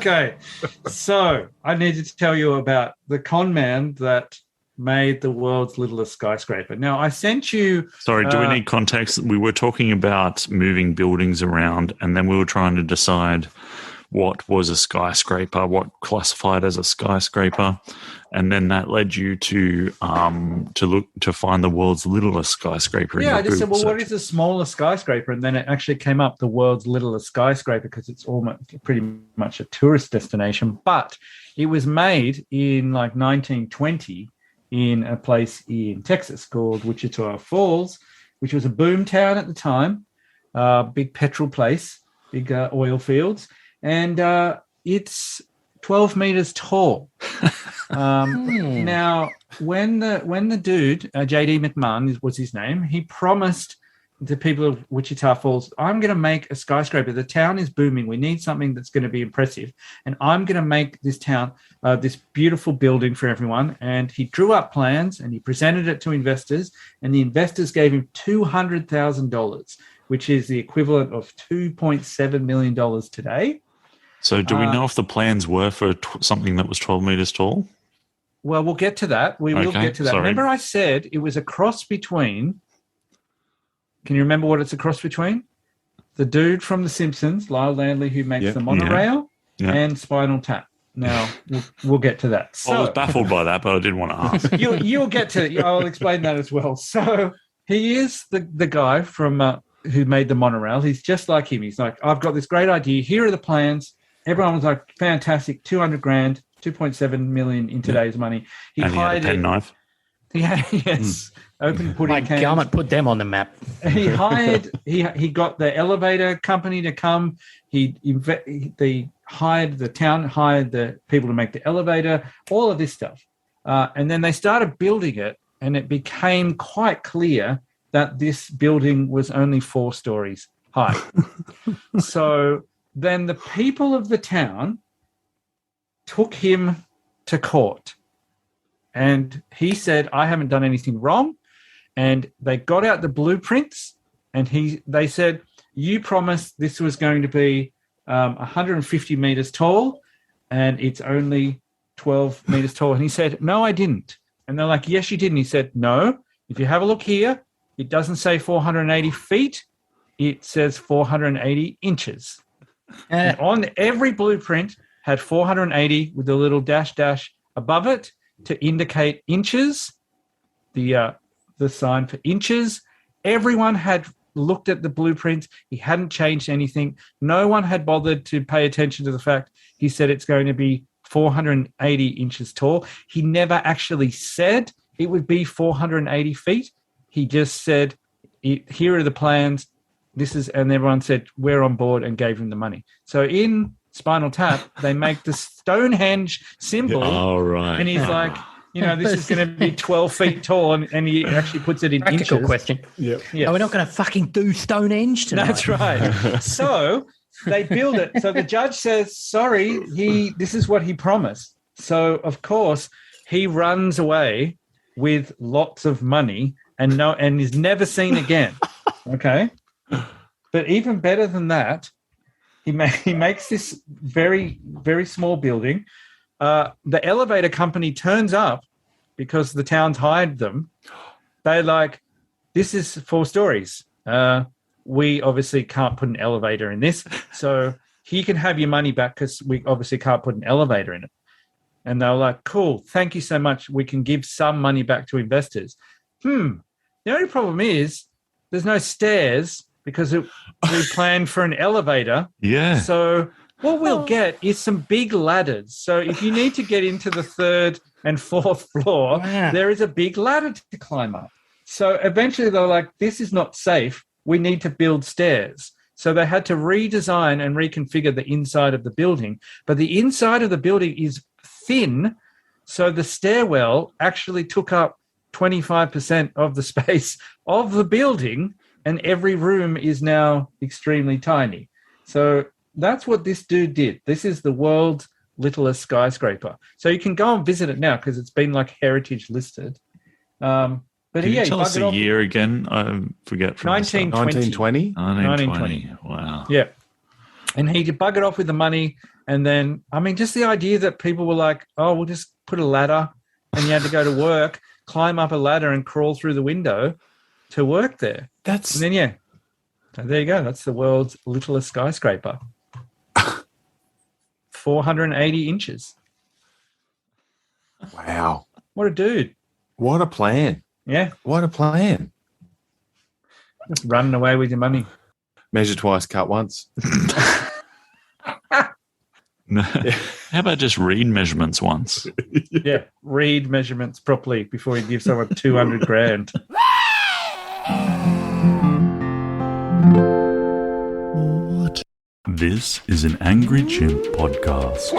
Okay. So I need to tell you about the con man that made the world's littlest skyscraper. Now, I sent you... Sorry, do we need context? We were talking about moving buildings around, and then we were trying to decide what was a skyscraper, what classified as a skyscraper, and then that led you to look to find the world's littlest skyscraper. Yeah, I just said, well, what is the smallest skyscraper? And then it actually came up the world's littlest skyscraper because it's almost pretty much a tourist destination. But it was made in like 1920 in a place in Texas called Wichita Falls, which was a boom town at the time, big petrol place, big oil fields. And it's 12 meters tall. Now, when the dude, J.D. McMahon was his name, he promised the people of Wichita Falls, I'm going to make a skyscraper. The town is booming. We need something that's going to be impressive. And I'm going to make this town this beautiful building for everyone. And he drew up plans and he presented it to investors. And the investors gave him $200,000, which is the equivalent of $2.7 million today. So do we know if the plans were for something that was 12 meters tall? Well, we'll get to that. We will get to that. Sorry. Remember I said it was a cross between... Can you remember what it's a cross between? The dude from The Simpsons, Lyle Landley, who makes the monorail, and Spinal Tap. Now, we'll get to that. So, I was baffled by that, but I did want to ask. You'll get to it. I'll explain that as well. So he is the guy from who made the monorail. He's just like him. He's like, I've got this great idea. Here are the plans. Everyone was like, fantastic, $200,000, 2.7 million in today's money. He hired a penknife. Yes. Open pudding cans. I'm going to put them on the map. He got the elevator company to come. The town hired the people to make the elevator, all of this stuff. And then they started building it, and it became quite clear that this building was only 4 stories high. So then the people of the town took him to court. And he said, I haven't done anything wrong. And they got out the blueprints, and they said, you promised this was going to be 150 meters tall, and it's only 12 meters tall. And he said, no, I didn't. And they're like, yes, you did. And he said, no, if you have a look here, it doesn't say 480 feet. It says 480 inches. And on every blueprint had 480 with a little dash above it to indicate inches, the sign for inches. Everyone had looked at the blueprint. He hadn't changed anything. No one had bothered to pay attention to the fact he said it's going to be 480 inches tall. He never actually said it would be 480 feet. He just said, here are the plans. And everyone said, we're on board, and gave him the money. So in Spinal Tap, they make the Stonehenge symbol. All right. And he's like, this is going to be 12 feet tall, and he actually puts it in Practical inches. question. Yep. Yes. Are we not going to fucking do Stonehenge tonight? That's right. So they build it. So the judge says, sorry, this is what he promised. So, of course, he runs away with lots of money and is never seen again. Okay? But even better than that, he makes this very, very small building. The elevator company turns up because the town's hired them. They're like, this is 4 stories. We obviously can't put an elevator in this. So he can have your money back because we obviously can't put an elevator in it. And they were like, cool, thank you so much. We can give some money back to investors. The only problem is there's no stairs because we planned for an elevator. Yeah. So what we'll get is some big ladders. So if you need to get into the 3rd and 4th floor, there is a big ladder to climb up. So eventually they were like, this is not safe. We need to build stairs. So they had to redesign and reconfigure the inside of the building. But the inside of the building is thin, so the stairwell actually took up 25% of the space of the building, and every room is now extremely tiny. So that's what this dude did. This is the world's littlest skyscraper. So you can go and visit it now because it's been like heritage listed. But Can you tell us the year again? I forget. From 1920. 1920? 1920. Wow. Yeah. And he buggered off with the money. And then, I mean, just the idea that people were like, oh, we'll just put a ladder, and you had to go to work, climb up a ladder and crawl through the window to work there. And then, yeah. So there you go. That's the world's littlest skyscraper. 480 inches. Wow. What a dude. What a plan. Yeah. What a plan. Just running away with your money. Measure twice, cut once. No. How about just read measurements once? Yeah. Read measurements properly before you give someone 200 grand. This is an Angry Chimp podcast.